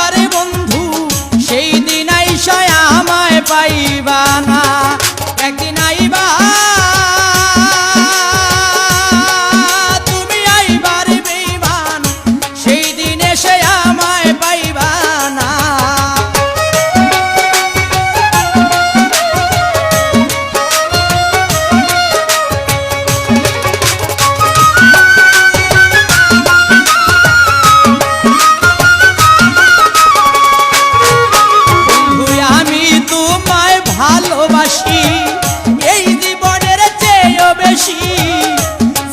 আইবারে বন্ধু সেই দিন আইসা আমায় পাইবা না একদিন আইবা তুমি আইবারে বেঈমান সেই দিন এসে আমায় পাইবা না ভালোবাসি এই জীবনের চেয়েও বেশি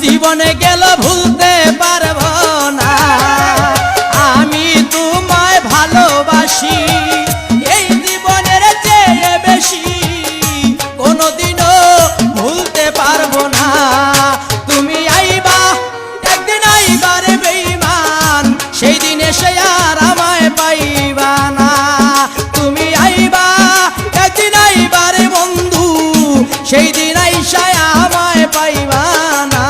জীবনে গেল ভুলতে পারবো না আমি তোমায় ভালোবাসি এই জীবনের চেয়ে বেশি কোনোদিনও ভুলতে পারবো না তুমি আইবা একদিন আইবারে বেঈমান সেই দিন এসে আর আমায় পাইবা না তুমি আইবা একদিন আইবারে বন্ধু সেই দিন আইসা আমায় পাইবা না